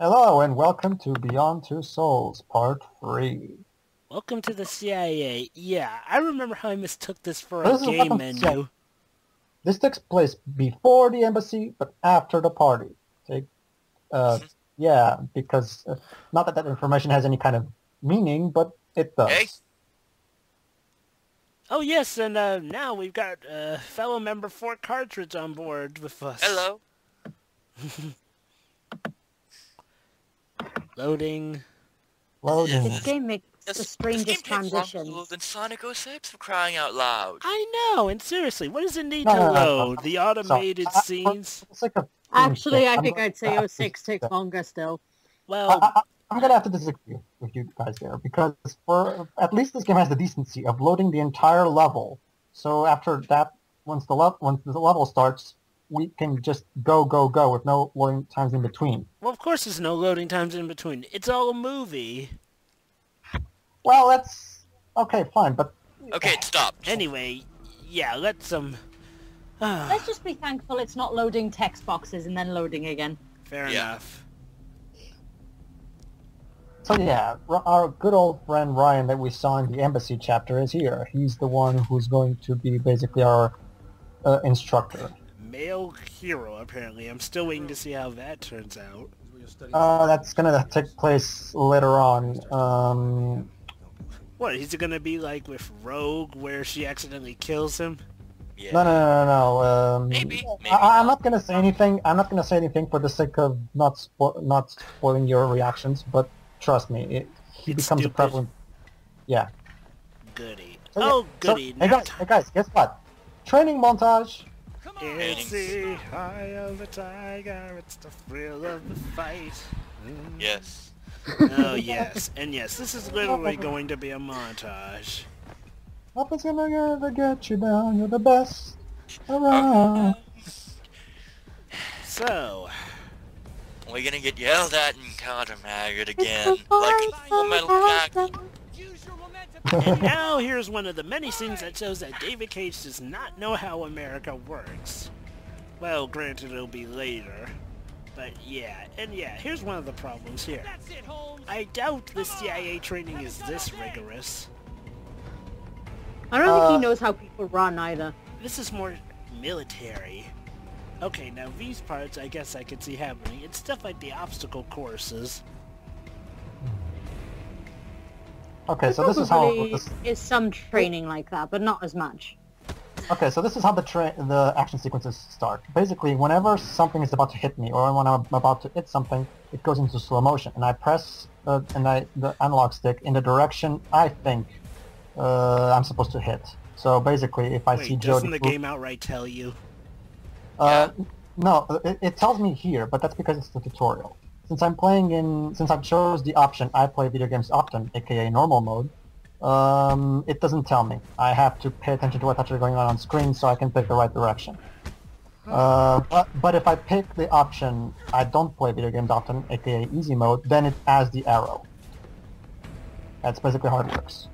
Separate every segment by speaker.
Speaker 1: Hello and welcome to Beyond Two Souls, Part 3.
Speaker 2: Welcome to the CIA. Yeah, I remember how I mistook this for
Speaker 1: This
Speaker 2: a
Speaker 1: is
Speaker 2: game
Speaker 1: welcome to
Speaker 2: menu.
Speaker 1: CIA. This takes place before the embassy, but after the party. Yeah, because not that information has any kind of meaning, but it does.
Speaker 3: Hey.
Speaker 2: Oh yes, and now we've got fellow member Fourcartridge on board with us.
Speaker 3: Hello.
Speaker 2: Loading.
Speaker 1: Loading.
Speaker 4: This game makes the
Speaker 3: This
Speaker 4: strangest
Speaker 3: game takes longer
Speaker 4: transitions.
Speaker 3: than Sonic 06 for crying out loud.
Speaker 2: I know, and seriously, what does it need
Speaker 1: No,
Speaker 2: to
Speaker 1: no, no,
Speaker 2: load?
Speaker 1: no.
Speaker 2: The automated
Speaker 1: So,
Speaker 2: scenes?
Speaker 1: for the sake of
Speaker 4: Actually, I
Speaker 1: I'm
Speaker 4: think
Speaker 1: going
Speaker 4: I'd
Speaker 1: to
Speaker 4: say
Speaker 1: have to
Speaker 4: 06 takes
Speaker 1: disagree.
Speaker 4: longer still.
Speaker 2: Well,
Speaker 1: I'm going to have to disagree with you guys there, because for at least this game has the decency of loading the entire level. So after that, once the level starts, we can just go with no loading times in between.
Speaker 2: of course there's no loading times in between. It's all a movie.
Speaker 1: Well, that's okay, fine, but
Speaker 3: Okay, stop.
Speaker 2: Anyway, yeah, let's
Speaker 4: Let's just be thankful it's not loading text boxes and then loading again.
Speaker 2: fair
Speaker 3: Yeah.
Speaker 2: enough.
Speaker 1: so yeah, our good old friend Ryan that we saw in the embassy chapter is here. He's the one who's going to be basically our instructor.
Speaker 2: Male hero, apparently. I'm still waiting to see how that turns out.
Speaker 1: That's gonna take place later on.
Speaker 2: What, is it gonna be like with Rogue, where she accidentally kills him?
Speaker 3: Yeah.
Speaker 1: No.
Speaker 3: Maybe
Speaker 1: I'm
Speaker 3: not.
Speaker 1: not gonna say anything. I'm not gonna say anything for the sake of not spoiling your reactions. But trust me, he
Speaker 2: It's
Speaker 1: becomes
Speaker 2: stupid.
Speaker 1: a prevalent. Yeah.
Speaker 2: Goody.
Speaker 1: So,
Speaker 2: Oh,
Speaker 1: so-
Speaker 2: goody.
Speaker 1: hey guys, guess what? Training montage.
Speaker 2: It's the eye of the tiger, it's the thrill of the fight.
Speaker 3: Yes.
Speaker 2: Oh, yes. And yes, this is literally going to be a montage.
Speaker 1: Nothing's gonna ever get you down. You're the best around.
Speaker 2: So,
Speaker 3: We're gonna get yelled at in Counter Maggot again. Like a Full Metal Jacket.
Speaker 2: and now here's one of the many scenes that shows that David Cage does not know how America works. Well, granted it'll be later. But yeah, and yeah, here's one of the problems here. I doubt the CIA training is this rigorous.
Speaker 4: I don't think he knows how people run either.
Speaker 2: This is more military. Okay, now these parts I guess I could see happening. It's stuff like the obstacle courses.
Speaker 1: Okay, so this is how.
Speaker 4: Probably is some training like that, but not as much.
Speaker 1: Okay, so this is how the action sequences start. Basically, whenever something is about to hit me, or when I'm about to hit something, it goes into slow motion, and I press the analog stick in the direction I think I'm supposed to hit. So basically, if I see
Speaker 2: Wait,
Speaker 1: Jody,
Speaker 2: doesn't the game outright tell you?
Speaker 1: no, it tells me here, but that's because it's the tutorial. Since I've chose the option I play video games often, aka normal mode, it doesn't tell me. I have to pay attention to what's actually going on screen so I can pick the right direction. But if I pick the option I don't play video games often, aka easy mode, then it adds the arrow. That's basically how it works.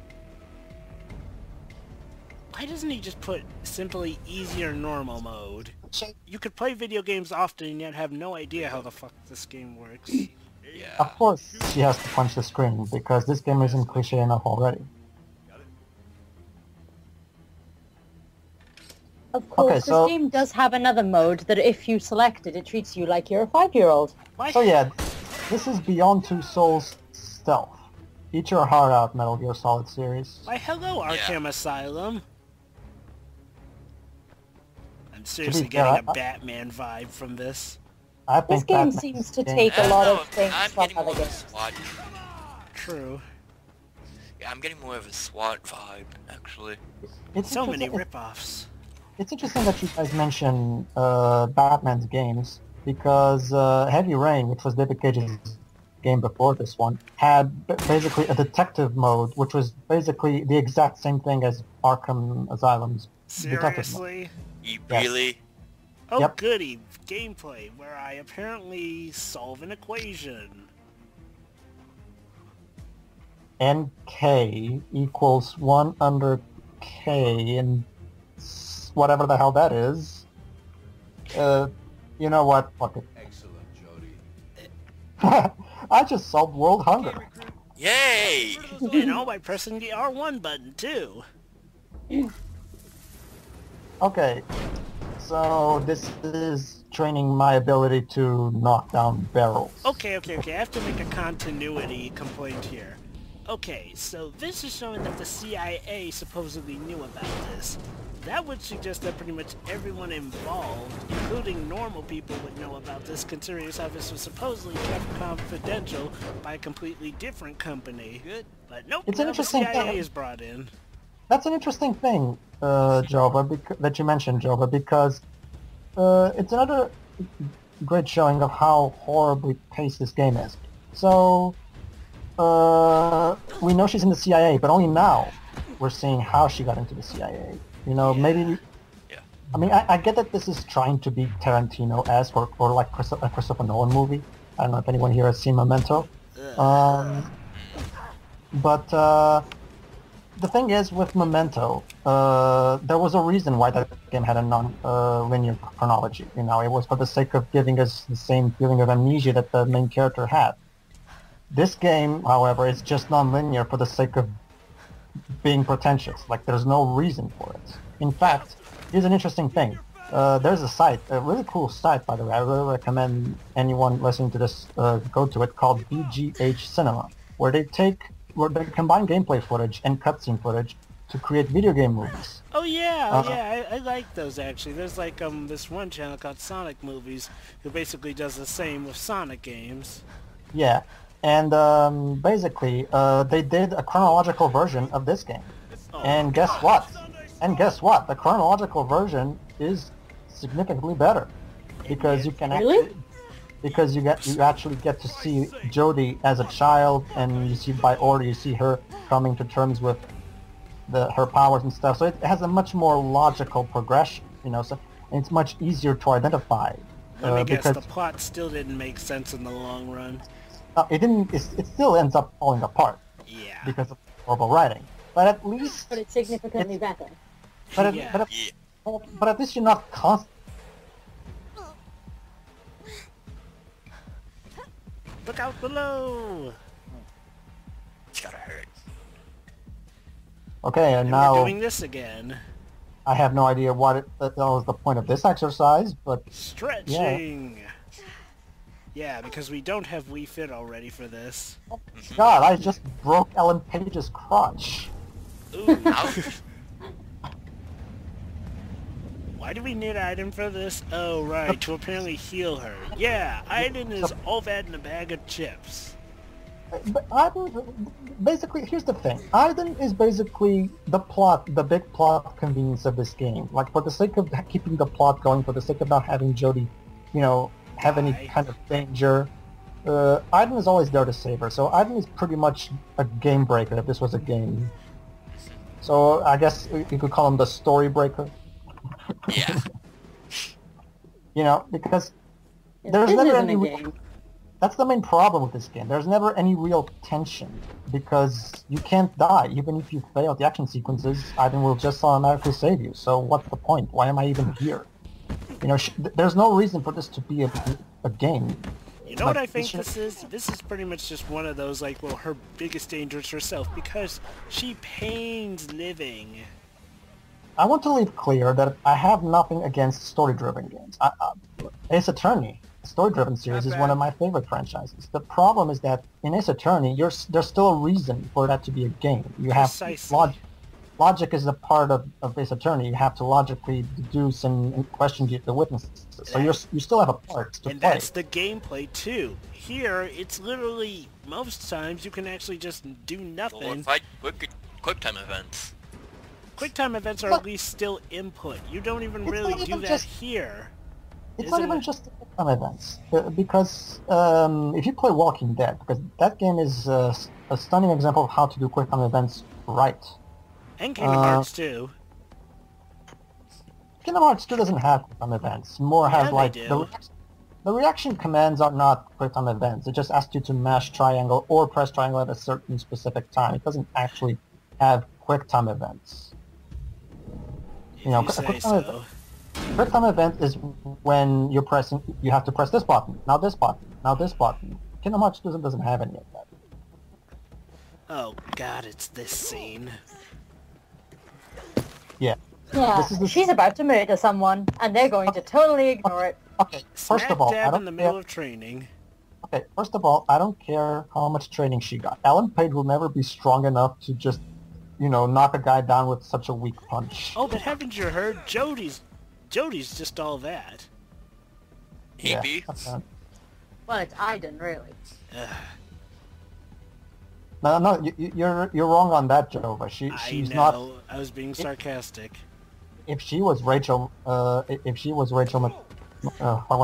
Speaker 2: Why doesn't he just put simply easy or normal mode? You could play video games often and yet have no idea how the fuck this game works.
Speaker 3: Yeah.
Speaker 1: Of course, she has to punch the screen because this game isn't cliche enough already.
Speaker 4: Of course,
Speaker 1: Okay, so-
Speaker 4: this game does have another mode that if you select it, it treats you like you're a 5-year-old.
Speaker 2: Why?
Speaker 1: So yeah, this is Beyond Two Souls Stealth. Eat your heart out, Metal Gear Solid series.
Speaker 2: Why hello Arkham Asylum. I'm seriously
Speaker 1: fair,
Speaker 2: getting a
Speaker 1: I-
Speaker 2: Batman vibe from this.
Speaker 1: I
Speaker 4: This
Speaker 1: think
Speaker 4: game
Speaker 1: Batman's
Speaker 4: seems to
Speaker 1: game-
Speaker 4: take
Speaker 3: I
Speaker 4: a
Speaker 3: don't
Speaker 4: lot
Speaker 3: know,
Speaker 4: of things
Speaker 3: I'm
Speaker 4: from
Speaker 3: getting more
Speaker 4: other
Speaker 3: of a
Speaker 4: games.
Speaker 3: SWAT.
Speaker 2: True.
Speaker 3: Yeah, I'm getting more of a SWAT vibe, actually.
Speaker 1: It's
Speaker 2: So many
Speaker 1: interesting-
Speaker 2: ripoffs.
Speaker 1: It's interesting that you guys mention Batman's games because Heavy Rain, which was David Cage's game before this one, had basically a detective mode, which was basically the exact same thing as Arkham Asylum's detective mode.
Speaker 2: Seriously?
Speaker 3: You
Speaker 1: Yes.
Speaker 3: really?
Speaker 2: Oh
Speaker 1: Yep.
Speaker 2: goody, gameplay, where I apparently solve an equation.
Speaker 1: NK equals 1 under K and whatever the hell that is. You know what? Fuck it.
Speaker 5: Excellent, Jody.
Speaker 1: I just solved world hunger.
Speaker 3: Yay!
Speaker 2: You know, by pressing the R1 button, too.
Speaker 1: Okay, so this is training my ability to knock down barrels.
Speaker 2: Okay, I have to make a continuity complaint here. Okay, so this is showing that the CIA supposedly knew about this. That would suggest that pretty much everyone involved, including normal people, would know about this, considering how this was supposedly kept confidential by a completely different company. Good. But nope,
Speaker 1: It's
Speaker 2: now
Speaker 1: an
Speaker 2: the
Speaker 1: interesting
Speaker 2: CIA
Speaker 1: thing.
Speaker 2: is brought in.
Speaker 1: That's an interesting thing, Jova, that you mentioned, Jova, because it's another great showing of how horribly paced this game is. So, we know she's in the CIA, but only now we're seeing how she got into the CIA. You know, maybe...
Speaker 3: Yeah.
Speaker 1: I mean, I get that this is trying to be Tarantino-esque or like a Christopher Nolan movie. I don't know if anyone here has seen Memento. But the thing is, with Memento, there was a reason why that game had a non-linear chronology. You know, it was for the sake of giving us the same feeling of amnesia that the main character had. This game, however, is just non-linear for the sake of being pretentious. Like, there's no reason for it. In fact, here's an interesting thing. There's a site, a really cool site, by the way. I really recommend anyone listening to this go to it, called BGH Cinema, where they combine gameplay footage and cutscene footage to create video game movies.
Speaker 2: Oh yeah, I like those actually. There's like this one channel called Sonic Movies who basically does the same with Sonic games.
Speaker 1: Yeah, and basically they did a chronological version of this game.
Speaker 2: Oh,
Speaker 1: And guess what? The chronological version is significantly better because you can
Speaker 4: Really?
Speaker 1: because you actually get to see Jodie as a child, and you see by order you see her coming to terms with her powers and stuff. So it has a much more logical progression, you know. So and it's much easier to identify.
Speaker 2: Let me guess,
Speaker 1: because
Speaker 2: the plot still didn't make sense in the long run.
Speaker 1: it didn't. It still ends up falling apart
Speaker 2: Yeah.
Speaker 1: because of horrible writing. But at least,
Speaker 4: But it's significantly better.
Speaker 1: but
Speaker 2: Yeah.
Speaker 1: but at least you're not constant.
Speaker 2: Look out below!
Speaker 3: It's gotta hurt.
Speaker 1: Okay, and
Speaker 2: And
Speaker 1: now
Speaker 2: we're doing this again.
Speaker 1: I have no idea what that was the point of this exercise, but
Speaker 2: Stretching! Yeah, because we don't have Wii Fit already for this.
Speaker 1: God, I just broke Ellen Page's crotch.
Speaker 2: Ooh.
Speaker 3: Ouch.
Speaker 2: Why do we need an item for this? Oh, right, to apparently heal her. Yeah, item is all that in a bag of chips.
Speaker 1: But Aiden, basically, here's the thing. Aiden is basically the big plot convenience of this game. Like, for the sake of keeping the plot going, for the sake of not having Jodie, you know, have any kind of danger, Aiden is always there to save her. So Aiden is pretty much a game breaker if this was a game. So I guess you could call him the story breaker.
Speaker 3: Yeah.
Speaker 1: You know, because
Speaker 4: If
Speaker 1: there's
Speaker 4: this
Speaker 1: never
Speaker 4: isn't
Speaker 1: any...
Speaker 4: a game.
Speaker 1: That's the main problem with this game. There's never any real tension because you can't die. Even if you fail the action sequences, Aiden will just automatically save you. So what's the point? Why am I even here? You know, there's no reason for this to be a game.
Speaker 2: You know
Speaker 1: Like,
Speaker 2: what I think
Speaker 1: this
Speaker 2: this is? This is pretty much just one of those, like, well, her biggest danger is herself, because she pains living.
Speaker 1: I want to leave clear that I have nothing against story-driven games. Ace Attorney, story-driven series, is one of my favorite franchises. The problem is that in Ace Attorney, there's still a reason for that to be a game. You have
Speaker 2: Precisely.
Speaker 1: logic is a part of Ace Attorney. You have to logically deduce and question the witnesses. So you still have a part to
Speaker 2: And
Speaker 1: play.
Speaker 2: that's the gameplay, too. Here, it's literally, most times, you can actually just do
Speaker 3: Well,
Speaker 2: nothing.
Speaker 3: fight quick time events.
Speaker 2: QuickTime events are at least still input. You don't even
Speaker 1: It's
Speaker 2: really
Speaker 1: not
Speaker 2: do
Speaker 1: even
Speaker 2: that
Speaker 1: just-
Speaker 2: here.
Speaker 1: It's not
Speaker 2: Isn't
Speaker 1: even
Speaker 2: it?
Speaker 1: just some events, because if you play Walking Dead, because that game is a stunning example of how to do quick time events right.
Speaker 2: And Kingdom Hearts, too.
Speaker 1: Kingdom Hearts 2 doesn't have quick time events. More
Speaker 2: Yeah,
Speaker 1: has
Speaker 2: they
Speaker 1: like
Speaker 2: do.
Speaker 1: the reaction commands are not quick time events. It just asks you to mash triangle or press triangle at a certain specific time. It doesn't actually have quick time events.
Speaker 2: If you say
Speaker 1: quick
Speaker 2: so.
Speaker 1: time event is when you have to press this button, now this button, now this button. Kingdom Hearts 2 doesn't have any of that.
Speaker 2: Oh god, it's this scene.
Speaker 1: Yeah.
Speaker 4: Yeah,
Speaker 1: This is the-
Speaker 4: she's about to murder someone, and they're going to totally ignore it.
Speaker 1: Okay, first
Speaker 2: Smack
Speaker 1: of all, I
Speaker 2: dab
Speaker 1: don't
Speaker 2: in the
Speaker 1: care.
Speaker 2: middle of training.
Speaker 1: Okay, first of all, I don't care how much training she got. Alan Page will never be strong enough to just, knock a guy down with such a weak punch.
Speaker 2: Oh, but haven't you heard? Jody's just all that.
Speaker 3: He be.
Speaker 1: Okay.
Speaker 4: Well, it's Aiden, really.
Speaker 2: Ugh,
Speaker 1: No, you're wrong on that, Jova. She's
Speaker 2: I
Speaker 1: not.
Speaker 2: know. I was being sarcastic.
Speaker 1: If she was Rachel, what was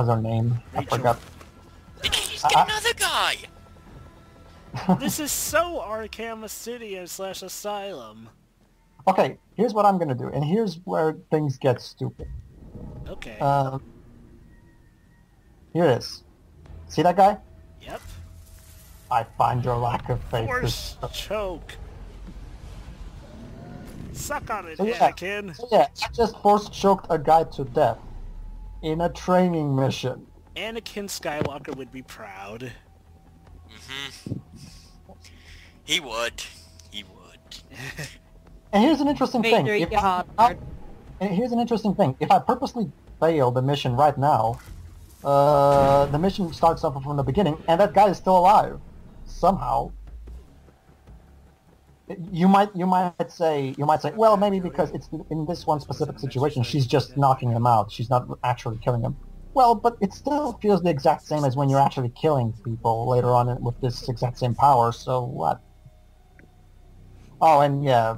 Speaker 1: her name? I
Speaker 2: Rachel.
Speaker 1: forgot.
Speaker 3: Did she just get another guy?
Speaker 2: This is so Arkham City / Asylum.
Speaker 1: Okay, here's what I'm gonna do, and here's where things get stupid.
Speaker 2: Okay.
Speaker 1: Here it is. See that guy?
Speaker 2: Yep.
Speaker 1: I find your lack of faith.
Speaker 2: Force choke. Suck on it,
Speaker 1: So yeah.
Speaker 2: Anakin.
Speaker 1: So yeah, I just force choked a guy to death in a training mission.
Speaker 2: Anakin Skywalker would be proud.
Speaker 3: Mm-hmm. He would. He would.
Speaker 1: And here's an interesting thing.
Speaker 4: Vader,
Speaker 1: If
Speaker 4: you
Speaker 1: I-
Speaker 4: hard.
Speaker 1: and here's an interesting thing. If I purposely fail the mission right now, the mission starts off from the beginning, and that guy is still alive somehow. You might say, well, maybe because it's in this one specific situation, she's just knocking him out. She's not actually killing him. Well, but it still feels the exact same as when you're actually killing people later on with this exact same power. So what? Oh, and yeah,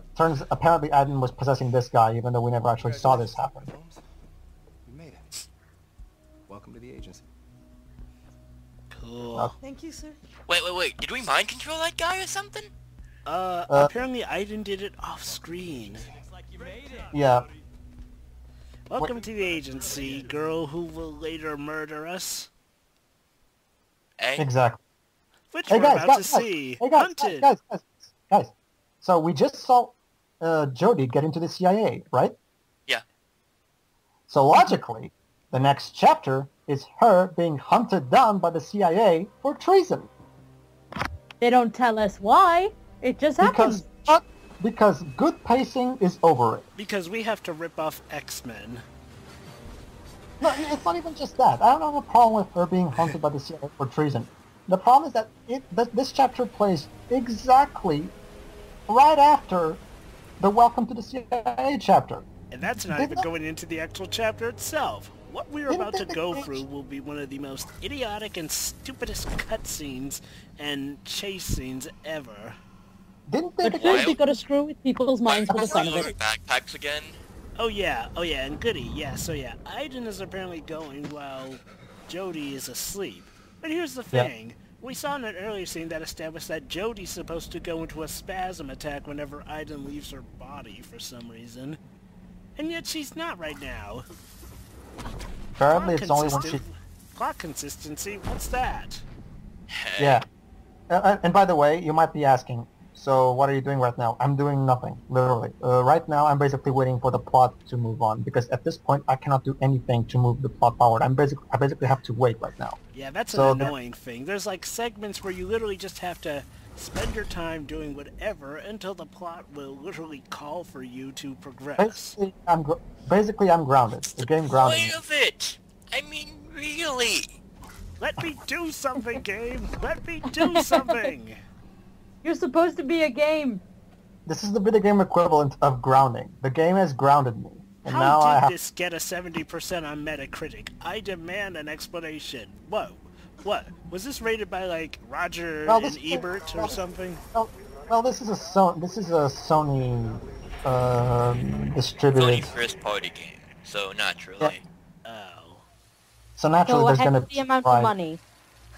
Speaker 1: apparently Aiden was possessing this guy, even though we never actually saw this happen.
Speaker 5: Holmes, you made it. Welcome to the agency.
Speaker 2: Cool.
Speaker 6: Thank you, sir.
Speaker 3: Wait. Did we mind control that guy or something?
Speaker 2: Apparently Aiden did it off screen.
Speaker 1: Yeah.
Speaker 2: Welcome to the agency, girl who will later murder us.
Speaker 3: Eh?
Speaker 1: Exactly.
Speaker 2: Which
Speaker 1: Hey
Speaker 2: we're
Speaker 1: guys,
Speaker 2: about
Speaker 1: guys,
Speaker 2: to
Speaker 1: guys,
Speaker 2: see.
Speaker 1: hey guys,
Speaker 2: Hunted.
Speaker 1: guys. So we just saw Jodie get into the CIA, right?
Speaker 3: Yeah.
Speaker 1: So logically, the next chapter is her being hunted down by the CIA for treason.
Speaker 4: They don't tell us why. It just happens.
Speaker 1: Because good pacing is over it.
Speaker 2: Because we have to rip off X-Men.
Speaker 1: No, it's not even just that. I don't have a problem with her being hunted by the CIA for treason. The problem is that this chapter plays exactly right after the Welcome to the CIA chapter.
Speaker 2: And that's not even going into the actual chapter itself. What we're about to go through will be one of the most idiotic and stupidest cutscenes and chase scenes ever.
Speaker 1: Didn't they?
Speaker 4: But first, we gotta screw with people's minds for the fun of it.
Speaker 3: Backpacks again?
Speaker 2: Oh yeah, and Goody, yeah, so yeah, Aiden is apparently going while Jodie is asleep. But here's the thing, we saw in an earlier scene that established that Jodie's supposed to go into a spasm attack whenever Aiden leaves her body for some reason. And yet she's not right now.
Speaker 1: Apparently it's only when she...
Speaker 2: Plot consistency, what's that?
Speaker 1: Yeah. And by the way, you might be asking, so what are you doing right now? I'm doing nothing, literally. Right now I'm basically waiting for the plot to move on, because at this point I cannot do anything to move the plot forward. I basically have to wait right now.
Speaker 2: Yeah, that's
Speaker 1: So
Speaker 2: an annoying thing. There's like segments where you literally just have to spend your time doing whatever until the plot will literally call for you to progress.
Speaker 1: Basically I'm grounded. The game grounded me.
Speaker 3: Point of it! I mean, really?
Speaker 2: Let me do something, game! Let me do something!
Speaker 4: You're supposed to be a game.
Speaker 1: This is the video game equivalent of grounding. The game has grounded me. And now I
Speaker 2: How
Speaker 1: have...
Speaker 2: did this get a 70% on Metacritic? I demand an explanation. Whoa. What? Was this rated by, like, Roger and Ebert or something?
Speaker 1: Well, this is a Sony distributed...
Speaker 3: Sony first party game, so naturally.
Speaker 2: Oh.
Speaker 1: So naturally
Speaker 4: So
Speaker 1: there's
Speaker 4: what
Speaker 1: gonna
Speaker 4: happened to the amount of money?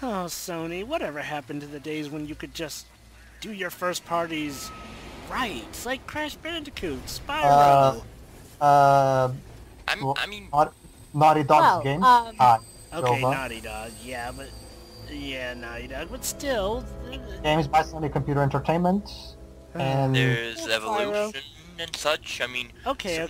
Speaker 2: Oh, Sony, whatever happened to the days when you could just do your first parties right? It's like Crash Bandicoot, Spyro.
Speaker 3: I mean,
Speaker 1: Naughty Dog's
Speaker 4: Well,
Speaker 1: games.
Speaker 2: Okay,
Speaker 1: Jova.
Speaker 2: Naughty Dog, yeah, but... Yeah, Naughty Dog, but still...
Speaker 1: Games by Sony Computer Entertainment. And
Speaker 3: there's
Speaker 2: Spyro.
Speaker 3: Evolution, and such. I mean...
Speaker 2: Okay,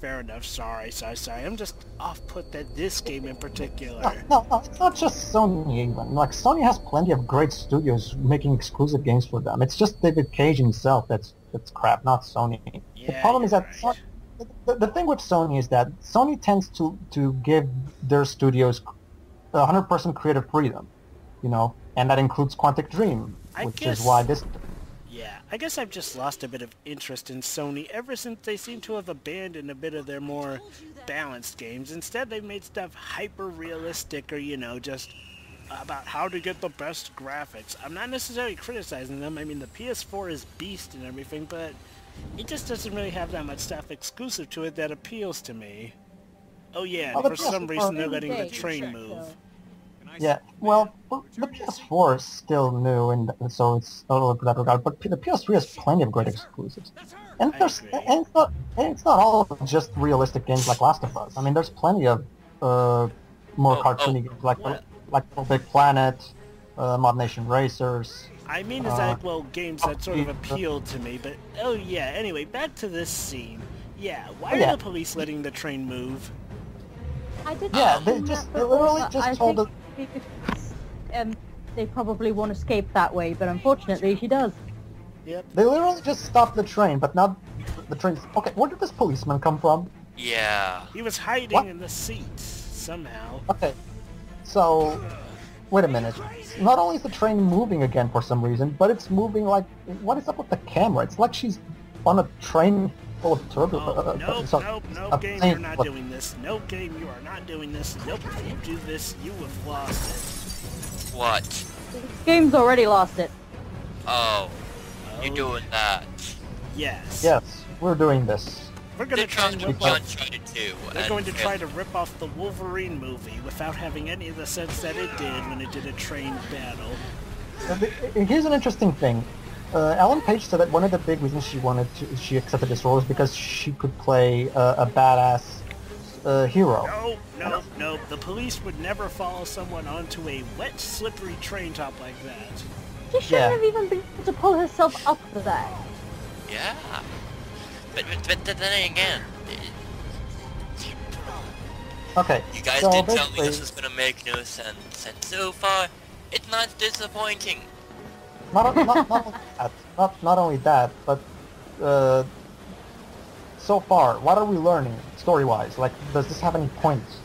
Speaker 2: fair enough. Sorry. I'm just off-put that this game in particular...
Speaker 1: No, it's not just Sony even. Like, Sony has plenty of great studios making exclusive games for them. It's just David Cage himself that's crap, not Sony.
Speaker 2: Yeah,
Speaker 1: the problem is that
Speaker 2: right.
Speaker 1: the thing with Sony is that Sony tends to give their studios 100% creative freedom, you know, and that includes Quantic Dream, which is why this...
Speaker 2: Yeah, I guess I've just lost a bit of interest in Sony ever since they seem to have abandoned a bit of their more balanced games. Instead, they've made stuff hyper-realistic or, you know, just about how to get the best graphics. I'm not necessarily criticizing them. I mean, the PS4 is beast and everything, but it just doesn't really have that much stuff exclusive to it that appeals to me. Oh yeah, and for some reason they're letting the train move.
Speaker 1: Yeah, well, the PS4 is still new, and so it's a little bit that regard. But the PS3 has plenty of great exclusives, and it's not all just realistic games like Last of Us. I mean, there's plenty of more cartoony games like Little Big Planet, Mod Nation Racers.
Speaker 2: I mean, it's like, well, games that sort of appealed to me, but oh yeah. Anyway, back to this scene. Yeah, why are the police letting the train move?
Speaker 4: I did.
Speaker 1: Yeah, they literally just told us.
Speaker 4: They probably won't escape that way, but unfortunately she does.
Speaker 2: Yep.
Speaker 1: They literally just stopped the train, but now the train's... Okay, where did this policeman come from?
Speaker 3: Yeah.
Speaker 2: He was hiding in the seat, somehow.
Speaker 1: Okay, so... Wait a minute. Not only is the train moving again for some reason, but it's moving like... What is up with the camera? It's like she's on a train full of turbulence.
Speaker 2: Nope, game, you're not doing this. No game, you are not doing this. Nope, if you do this, you have lost it.
Speaker 3: What?
Speaker 4: This game's already lost it.
Speaker 3: Oh. You're doing that.
Speaker 2: Yes.
Speaker 1: Yes, we're doing this.
Speaker 2: We're gonna try and rip off...
Speaker 3: Uncharted 2.
Speaker 2: We're going to try to rip off the Wolverine movie without having any of the sense that it did when it did a train battle.
Speaker 1: Here's an interesting thing. Ellen Page said that one of the big reasons she accepted this role is because she could play a badass hero.
Speaker 2: No. The police would never follow someone onto a wet, slippery train top like that.
Speaker 4: She shouldn't have even been able to pull herself up for that.
Speaker 3: Yeah. But then again...
Speaker 1: Okay,
Speaker 3: You guys
Speaker 1: so
Speaker 3: did tell me
Speaker 1: basically-
Speaker 3: this was gonna make no sense, and so far, it's not disappointing.
Speaker 1: Not only that, but so far, what are we learning story-wise? Like, does this have any points?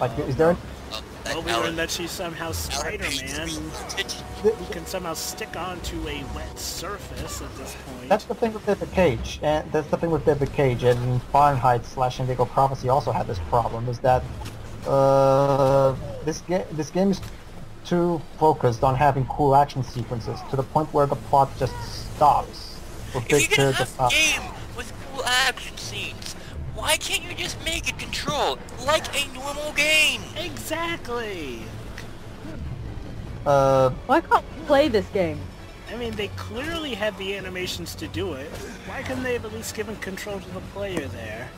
Speaker 1: Like, is there?
Speaker 2: Well, we learned that she's somehow Spider-Man, who can somehow stick onto a wet surface at this point.
Speaker 1: That's the thing with David Cage, and Fahrenheit/Indigo Prophecy also had this problem. Is that this game is too focused on having cool action sequences to the point where the plot just stops for big
Speaker 3: If you're gonna
Speaker 1: periods of
Speaker 3: have
Speaker 1: time.
Speaker 3: a game with cool action scenes, why can't you just make it control like a normal game?
Speaker 2: Exactly!
Speaker 4: Why can't we play this game?
Speaker 2: I mean, they clearly had the animations to do it. Why couldn't they have at least given control to the player there?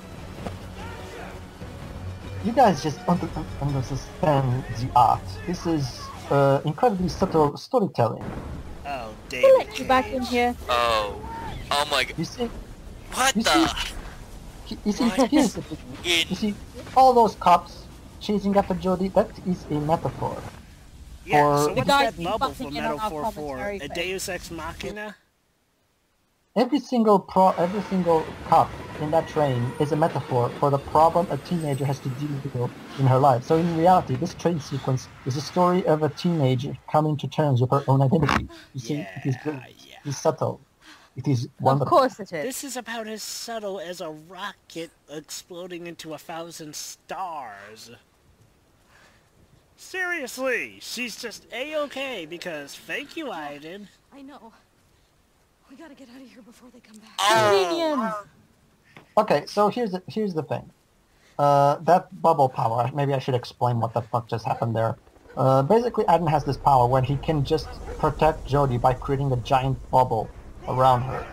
Speaker 1: You guys just understand the art. This is incredibly subtle storytelling.
Speaker 2: Oh,
Speaker 4: We'll
Speaker 2: David
Speaker 4: let you back in here.
Speaker 3: Oh my god.
Speaker 1: You see,
Speaker 3: What
Speaker 1: you
Speaker 3: the?
Speaker 1: here's the thing. You see, all those cops chasing after Jody, that is a metaphor.
Speaker 2: Yeah,
Speaker 1: Or-
Speaker 2: so
Speaker 1: The
Speaker 2: what's
Speaker 4: guys
Speaker 2: that bubble
Speaker 4: busting
Speaker 2: for
Speaker 4: in on
Speaker 2: Metal
Speaker 4: our
Speaker 2: 4-4?
Speaker 4: commentary
Speaker 2: A
Speaker 4: phase.
Speaker 2: Deus Ex Machina?
Speaker 1: Every single cop in that train is a metaphor for the problem a teenager has to deal with in her life. So in reality, this train sequence is a story of a teenager coming to terms with her own identity. You see, it is brilliant. It is subtle. It is
Speaker 4: Of
Speaker 1: wonderful.
Speaker 4: course it is.
Speaker 2: This is about as subtle as a rocket exploding into 1,000 stars. Seriously, she's just A-okay because thank you, Aiden.
Speaker 6: I know. We gotta get out of here before they come back.
Speaker 4: Convenience.
Speaker 1: Okay, so here's the thing. That bubble power, maybe I should explain what the fuck just happened there. Basically, Aiden has this power when he can just protect Jodie by creating a giant bubble around her.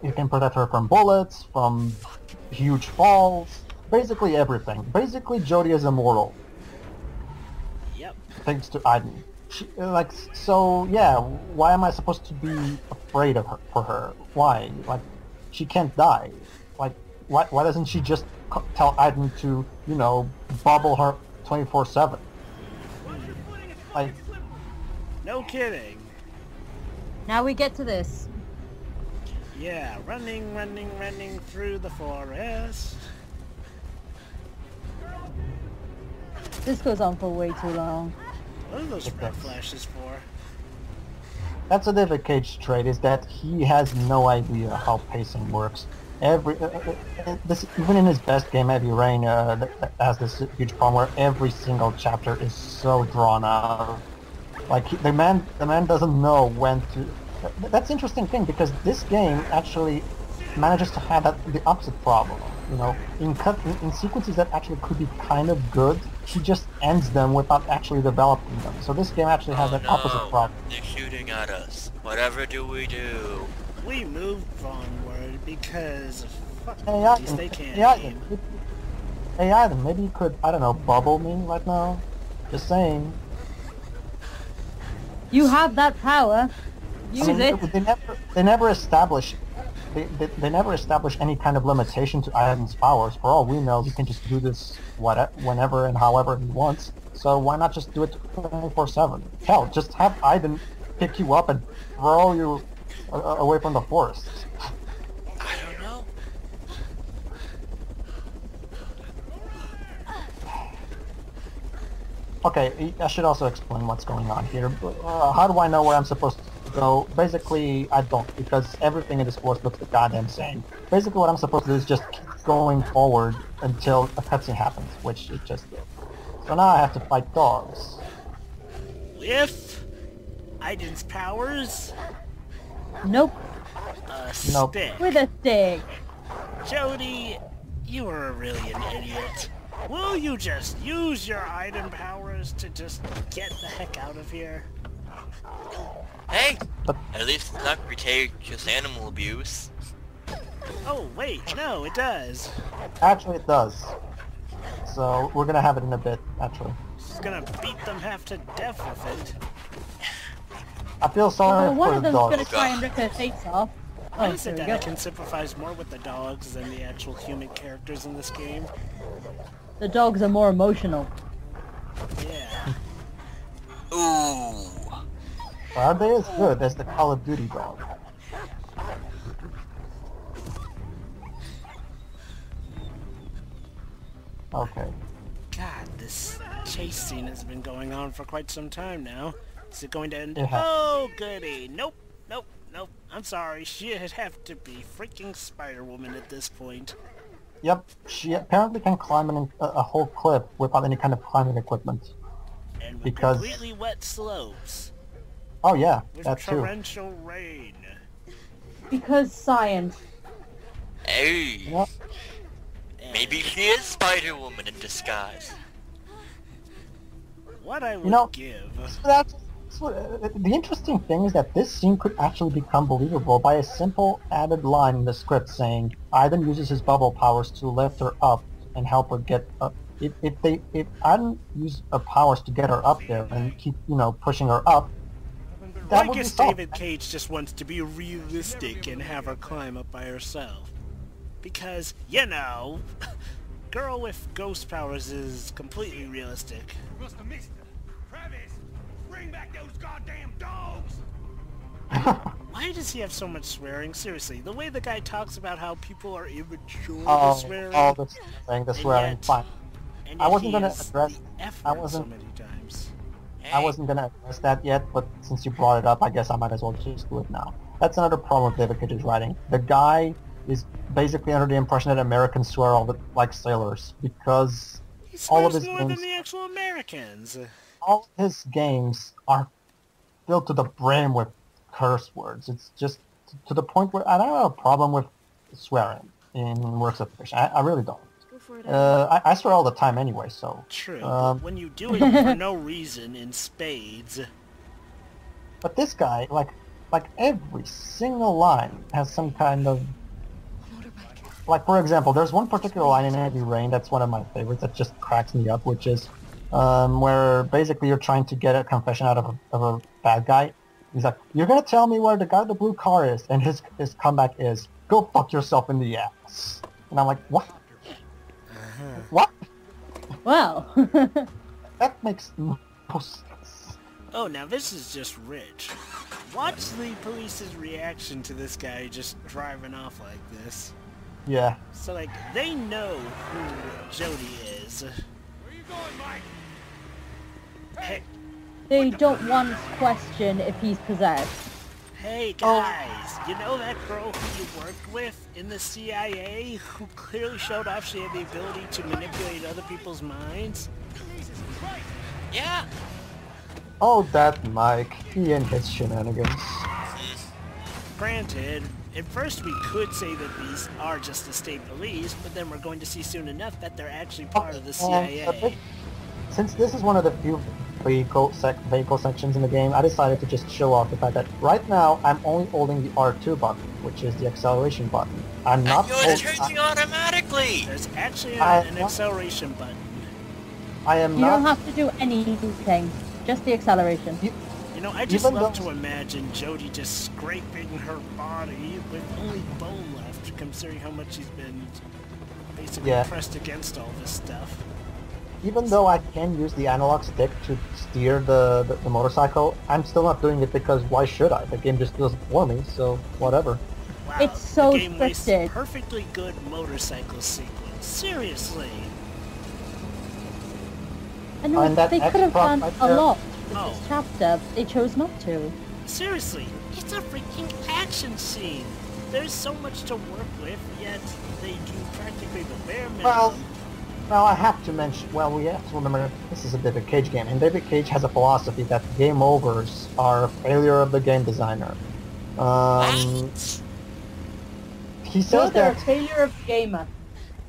Speaker 1: You can protect her from bullets, from huge falls, basically everything. Basically, Jodie is immortal,
Speaker 2: Yep.
Speaker 1: thanks to Aiden. So yeah, why am I supposed to be afraid of her, for her? Why? Like, she can't die. Like, why doesn't she just tell Aiden to, you know, bubble her 24/7? Like,
Speaker 2: No kidding.
Speaker 4: Now we get to this.
Speaker 2: Yeah, running through the forest.
Speaker 4: This goes on for way too long.
Speaker 2: What are those red flashes for?
Speaker 1: that's a David Cage trait, is that he has no idea how pacing works. This, even in his best game, Heavy Rain has this huge problem where every single chapter is so drawn out. Like, the man doesn't know when to... That's the interesting thing, because this game actually manages to have the opposite problem. You know, in sequences that actually could be kind of good, he just ends them without actually developing them. So this game actually has an opposite problem.
Speaker 3: They're shooting at us. Whatever do we do?
Speaker 2: We moved onward because
Speaker 1: Hey,
Speaker 2: they can't aim.
Speaker 1: Hey, Adam, maybe you could, I don't know, bubble me right now? Just saying.
Speaker 4: You have that power. Use it.
Speaker 1: They never establish they never establish any kind of limitation to Aiden's powers. For all we know, he can just do this whenever and however he wants. So why not just do it 24/7? Hell, just have Aiden pick you up and throw you away from the forest.
Speaker 3: I don't know.
Speaker 1: Okay, I should also explain what's going on here. How do I know where I'm supposed to go? Basically, I don't, because everything in this forest looks the goddamn same. Basically, what I'm supposed to do is just keep going forward until a cutscene happens, which it just did. So now I have to fight dogs.
Speaker 2: With Aiden's powers,
Speaker 4: Nope.
Speaker 2: a
Speaker 1: Nope.
Speaker 2: stick.
Speaker 4: With a stick.
Speaker 2: Jody, you are really an idiot. Will you just use your Aiden powers to just get the heck out of here?
Speaker 3: Hey!
Speaker 1: But-
Speaker 3: At least it's not gratuitous animal abuse.
Speaker 2: Oh, wait, no, it does.
Speaker 1: Actually, it does. So we're gonna have it in a bit, actually.
Speaker 2: She's gonna beat them half to death with it.
Speaker 1: I feel sorry
Speaker 4: Well, one
Speaker 1: for
Speaker 4: of
Speaker 1: the
Speaker 4: them's
Speaker 1: dogs.
Speaker 4: gonna try and rip her face off.
Speaker 2: Why
Speaker 4: Oh,
Speaker 2: is
Speaker 4: there
Speaker 2: it
Speaker 4: we
Speaker 2: that
Speaker 4: go.
Speaker 2: Anakin sympathize more with the dogs than the actual human characters in this game?
Speaker 4: The dogs are more emotional.
Speaker 2: Yeah.
Speaker 3: Ooh.
Speaker 1: Are they as good as the Call of Duty dog? Okay.
Speaker 2: God, this chase scene has been going on for quite some time now. Is it going to end?
Speaker 1: It has.
Speaker 2: Oh, goody. Nope. I'm sorry. She'd have to be freaking Spider-Woman at this point.
Speaker 1: Yep, she apparently can climb a whole cliff without any kind of climbing equipment.
Speaker 2: And with
Speaker 1: Because-
Speaker 2: completely wet slopes.
Speaker 1: Oh yeah,
Speaker 2: With
Speaker 1: that too.
Speaker 2: torrential rain.
Speaker 4: Because science.
Speaker 3: Hey.
Speaker 1: Yep.
Speaker 3: Maybe she is Spider-Woman in disguise.
Speaker 2: What I would
Speaker 1: know-
Speaker 2: give.
Speaker 1: The interesting thing is that this scene could actually become believable by a simple added line in the script saying Aiden uses his bubble powers to lift her up and help her get up. If Aiden used her powers to get her up there and keep, you know, pushing her up, that
Speaker 2: I
Speaker 1: would be
Speaker 2: guess
Speaker 1: solved.
Speaker 2: David Cage just wants to be realistic and have her climb up by herself. Because, you know, girl with ghost powers is completely realistic.
Speaker 5: Must have missed her. Travis, bring back those goddamn dogs!
Speaker 2: Why does he have so much swearing? Seriously, the way the guy talks about how people are immature with
Speaker 1: Oh,
Speaker 2: swearing.
Speaker 1: the swearing,
Speaker 2: yet-
Speaker 1: fine.
Speaker 2: And
Speaker 1: I
Speaker 2: yet
Speaker 1: wasn't
Speaker 2: he
Speaker 1: gonna
Speaker 2: has
Speaker 1: address-
Speaker 2: the F
Speaker 1: I
Speaker 2: word
Speaker 1: wasn't-
Speaker 2: so many times.
Speaker 3: Hey.
Speaker 1: I wasn't gonna address that yet, but since you brought it up, I guess I might as well just do it now. That's another problem with David Cage's writing. The guy is basically under the impression that Americans swear like sailors, because
Speaker 2: He
Speaker 1: all of
Speaker 2: swears
Speaker 1: his
Speaker 2: more
Speaker 1: games,
Speaker 2: than the actual Americans.
Speaker 1: all of his games are filled to the brim with curse words. It's just to the point where I don't have a problem with swearing in works of fiction. I really don't.
Speaker 6: Go for it.
Speaker 1: I swear all the time anyway, so...
Speaker 2: True,
Speaker 1: Um,
Speaker 2: but when you do it for no reason in spades...
Speaker 1: But this guy, like every single line has some kind of...
Speaker 6: Motorbike.
Speaker 1: Like, for example, there's one particular line in Heavy Rain that's one of my favorites that just cracks me up, which is where basically you're trying to get a confession out of a bad guy. He's like, you're going to tell me where the guy with the blue car is? And his comeback is, go fuck yourself in the ass. And I'm like, what? What?
Speaker 4: Well.
Speaker 1: That makes no sense.
Speaker 2: Oh, now this is just rich. Watch the police's reaction to this guy just driving off like this.
Speaker 1: Yeah.
Speaker 2: So, like, they know who Jody is.
Speaker 5: Where you going, Mike?
Speaker 2: Hey,
Speaker 4: They don't once question if he's possessed.
Speaker 2: hey guys, you know that girl who you worked with in the CIA who clearly showed off she had the ability to manipulate other people's minds?
Speaker 5: Jesus Christ!
Speaker 3: Yeah.
Speaker 1: Oh, that Mike. He and his shenanigans.
Speaker 2: Granted, at first we could say that these are just the state police, but then we're going to see soon enough that they're actually part of the CIA.
Speaker 1: Since this is one of the few vehicle sections in the game, I decided to just show off the fact that right now I'm only holding the R2 button, which is the acceleration button. I'm not
Speaker 3: And you're turning automatically!
Speaker 2: There's actually
Speaker 1: I-
Speaker 2: an acceleration button.
Speaker 1: I am
Speaker 4: You
Speaker 1: not.
Speaker 4: don't have to do anything. Just the acceleration.
Speaker 2: You know, I just
Speaker 1: Even
Speaker 2: love
Speaker 1: though-
Speaker 2: to imagine Jody just scraping her body with only bone left, considering how much she's been basically
Speaker 1: Yeah.
Speaker 2: pressed against all this stuff.
Speaker 1: Even though I can use the analog stick to steer the motorcycle, I'm still not doing it because why should I? The game just does it for me, so whatever.
Speaker 2: Wow,
Speaker 4: It's so
Speaker 2: the game wastes
Speaker 4: scripted.
Speaker 2: perfectly good motorcycle sequence. Seriously.
Speaker 4: I know
Speaker 1: And that
Speaker 4: they could have
Speaker 1: Xbox
Speaker 4: done
Speaker 1: right
Speaker 4: a
Speaker 1: there-
Speaker 4: lot with
Speaker 2: Oh.
Speaker 4: this chapter, but they chose not to.
Speaker 2: Seriously, it's a freaking action scene. There's so much to work with, yet they do practically the bare minimum.
Speaker 1: Well, I have to mention, well, we have to remember this is a David Cage game, and David Cage has a philosophy that game overs are a failure of the game designer.
Speaker 3: What?
Speaker 1: He
Speaker 4: No,
Speaker 1: says
Speaker 4: they're a
Speaker 1: that...
Speaker 4: failure of the gamer.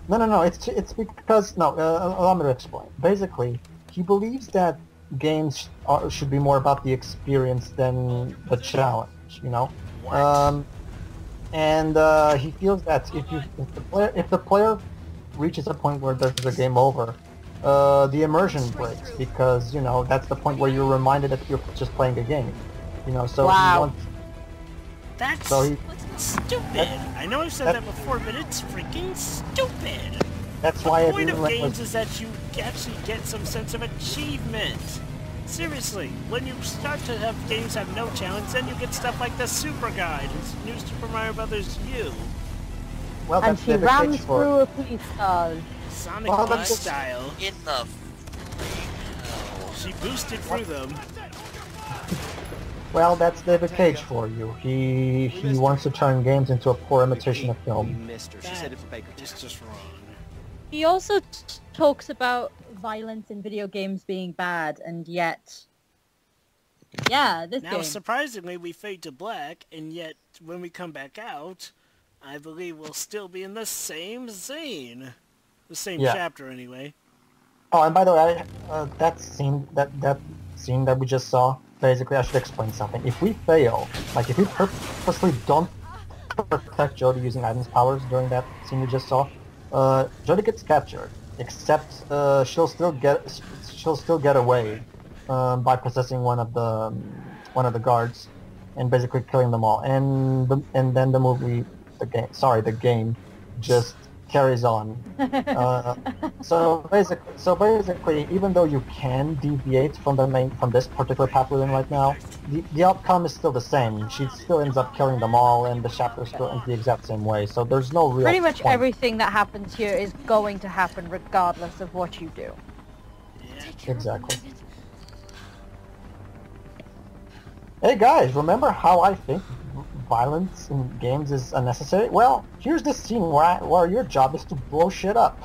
Speaker 1: No, it's because... No, allow me to explain. Basically, he believes that games should be more about the experience than the challenge, you know?
Speaker 2: What?
Speaker 1: He feels that if the player reaches a point where there's a game over, the immersion breaks because, you know, that's the point where you're reminded that you're just playing a game. You know, so
Speaker 4: Wow.
Speaker 1: he wants...
Speaker 2: That's
Speaker 1: So he,
Speaker 2: stupid. I know I've said that before, but it's freaking stupid.
Speaker 1: that's why
Speaker 2: The point of
Speaker 1: everyone
Speaker 2: games is that you actually get some sense of achievement. Seriously, when you start to have games have no challenge, then you get stuff like the Super Guide and New Super Mario Bros. U,
Speaker 1: well,
Speaker 4: And
Speaker 1: that's
Speaker 4: she
Speaker 1: David
Speaker 4: rams
Speaker 1: Cage for
Speaker 4: through a police car.
Speaker 2: Sonic
Speaker 1: Well,
Speaker 2: Boom
Speaker 1: that's just-
Speaker 2: style.
Speaker 3: In the...
Speaker 2: She boosted through them.
Speaker 1: Well, that's David Cage for you. He wants to turn games into a poor imitation of film.
Speaker 7: missed her. She's headed for Baker.
Speaker 2: It's just wrong.
Speaker 4: He also talks about violence in video games being bad, and yet... Yeah, this
Speaker 2: Now,
Speaker 4: game.
Speaker 2: surprisingly, we fade to black, and yet when we come back out, I believe we'll still be in the same scene. The same
Speaker 1: Yeah.
Speaker 2: chapter, anyway.
Speaker 1: Oh, and by the way, that scene that we just saw, basically, I should explain something. If we fail, like if we purposely don't protect Jody using Ivan's powers during that scene we just saw, Jody gets captured. Except she'll still get away by possessing one of the guards and basically killing them all. And then the game just carries on. So basically, even though you can deviate from this particular path we're in right now, the outcome is still the same. She still ends up killing them all, and the chapter still ends the exact same way. So there's no real
Speaker 4: Pretty much
Speaker 1: point.
Speaker 4: everything that happens here is going to happen regardless of what you do.
Speaker 1: Exactly. Hey guys, remember how I think violence in games is unnecessary? Well, here's this scene where your job is to blow shit up.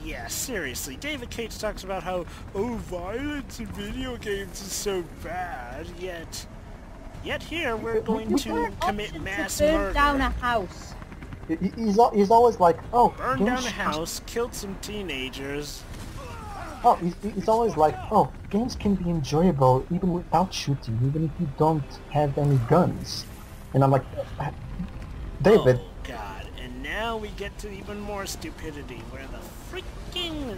Speaker 2: Yeah, seriously, David Cage talks about how, violence in video games is so bad, yet here we're going to commit mass
Speaker 4: to burn
Speaker 2: murder.
Speaker 4: down a house.
Speaker 1: He's always like, oh,
Speaker 2: Burn
Speaker 1: games
Speaker 2: down a
Speaker 1: should-
Speaker 2: house, killed some teenagers.
Speaker 1: Oh, he's always like, oh, games can be enjoyable even without shooting, even if you don't have any guns. And I'm like, David,
Speaker 2: Oh god, and now we get to even more stupidity, where the freaking...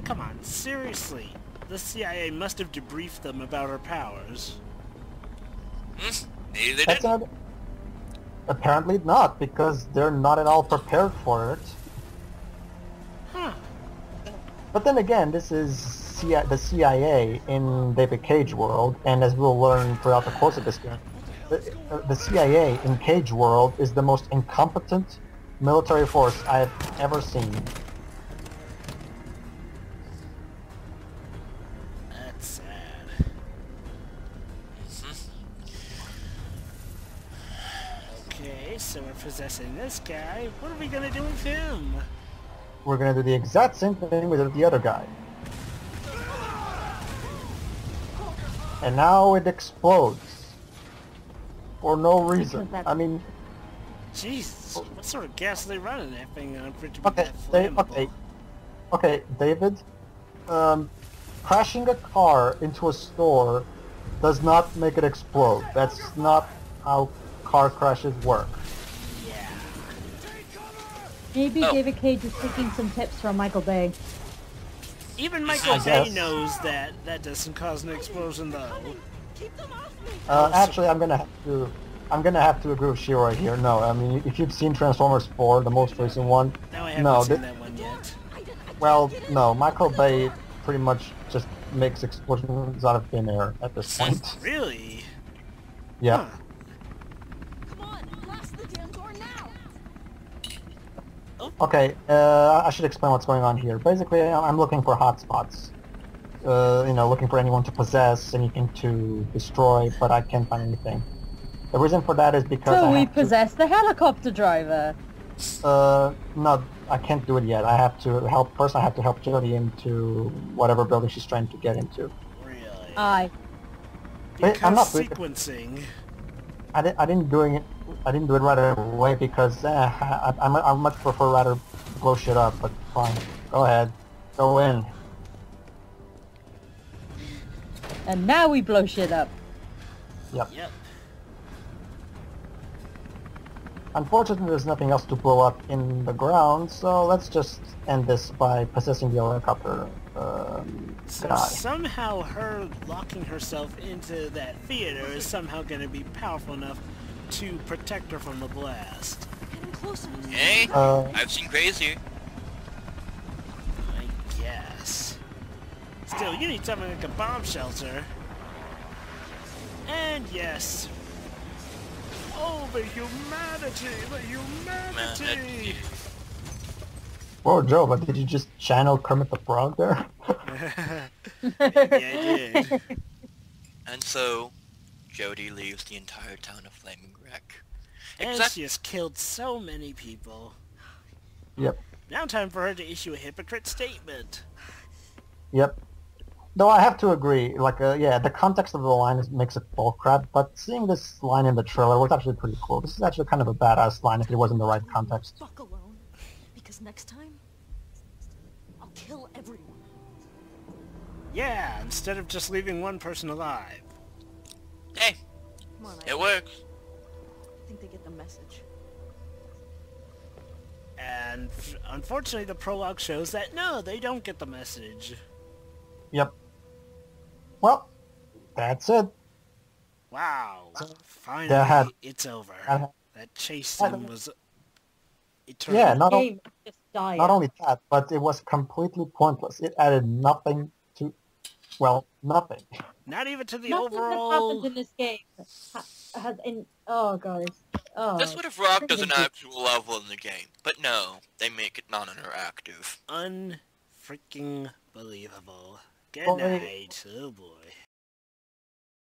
Speaker 2: Come on, seriously. The CIA must have debriefed them about our powers.
Speaker 3: Maybe they
Speaker 1: that's
Speaker 3: didn't.
Speaker 1: another... Apparently not, because they're not at all prepared for it.
Speaker 2: Huh.
Speaker 1: But then again, this is the CIA in David Cage world, and as we'll learn throughout the course of this game, the CIA in Cage world is the most incompetent military force I have ever seen.
Speaker 2: That's sad. Okay, so we're possessing this guy. What are we gonna do with him?
Speaker 1: We're gonna do the exact same thing with the other guy. And now it explodes. For no reason. I mean...
Speaker 2: Jeez, what sort of gas are they running that thing on for it to be
Speaker 1: Okay,
Speaker 2: that flammable?
Speaker 1: okay, David. Crashing a car into a store does not make it explode. That's not how car crashes work.
Speaker 2: Yeah.
Speaker 4: Maybe David Cage is taking some tips from Michael Bay.
Speaker 2: Even Michael Bay knows that that doesn't cause an explosion, though.
Speaker 1: Actually, I'm gonna have to agree with Shiro here. No, I mean, if you've seen Transformers 4, the most recent one,
Speaker 2: No, I haven't seen that one yet.
Speaker 1: well, no, Michael Bay pretty much just makes explosions out of thin air at this point.
Speaker 2: Really?
Speaker 1: Yeah.
Speaker 2: Huh.
Speaker 6: Come on, blast the damn door now!
Speaker 1: Okay, I should explain what's going on here. Basically, I'm looking for hotspots. You know, looking for anyone to possess, anything to destroy, but I can't find anything. The reason for that is because
Speaker 4: So
Speaker 1: I
Speaker 4: we
Speaker 1: have
Speaker 4: possess the helicopter driver.
Speaker 1: no, I can't do it yet. I have to help, first I have to help Jodie into whatever building she's trying to get into.
Speaker 2: Really?
Speaker 4: Aye.
Speaker 1: Wait,
Speaker 2: Because
Speaker 1: I'm not
Speaker 2: sequencing.
Speaker 1: I didn't do it right away because I much prefer rather blow shit up, but fine. Go ahead. Go in.
Speaker 4: And now we blow shit up.
Speaker 1: Yep.
Speaker 2: Yep.
Speaker 1: Unfortunately, there's nothing else to blow up in the ground, so let's just end this by possessing the helicopter
Speaker 2: So
Speaker 1: guy.
Speaker 2: somehow her locking herself into that theater is somehow going to be powerful enough to protect her from the blast.
Speaker 6: Getting closer.
Speaker 3: Hey,
Speaker 1: Uh,
Speaker 3: I've seen crazier.
Speaker 2: I guess. Still, you need something like a bomb shelter. And yes. Oh, the humanity! The humanity!
Speaker 1: Whoa, Joe, but did you just channel Kermit the Frog there?
Speaker 2: Maybe I did.
Speaker 3: And so, Jodie leaves the entire town a flaming wreck.
Speaker 2: And
Speaker 3: Exact-
Speaker 2: she has killed so many people.
Speaker 1: Yep.
Speaker 2: Now time for her to issue a hypocrite statement.
Speaker 1: Yep. Though I have to agree, like, yeah, the context of the line makes it bullcrap, but seeing this line in the trailer was actually pretty cool. This is actually kind of a badass line if it was in the right context.
Speaker 6: Fuck alone. Because next time, I'll kill everyone.
Speaker 2: Yeah, instead of just leaving one person alive.
Speaker 3: Hey,
Speaker 6: Come on,
Speaker 3: it works.
Speaker 6: I think they get the message.
Speaker 2: And unfortunately the prologue shows that no, they don't get the message.
Speaker 1: Yep. Well, that's it.
Speaker 2: Wow. Finally,
Speaker 1: had-
Speaker 2: it's over.
Speaker 1: had-
Speaker 2: That chase
Speaker 1: had-
Speaker 2: scene was eternal.
Speaker 1: Yeah,
Speaker 4: The game just died.
Speaker 1: not only that, but it was completely pointless. It added nothing to, well, nothing.
Speaker 2: Not even to the
Speaker 4: Nothing that
Speaker 2: overall...
Speaker 4: happened in this game has in. Oh god, oh.
Speaker 3: This would have rocked as an actual level in the game, but no, they make it non-interactive.
Speaker 2: Unfreaking believable. Good
Speaker 1: Well,
Speaker 2: night. Oh boy.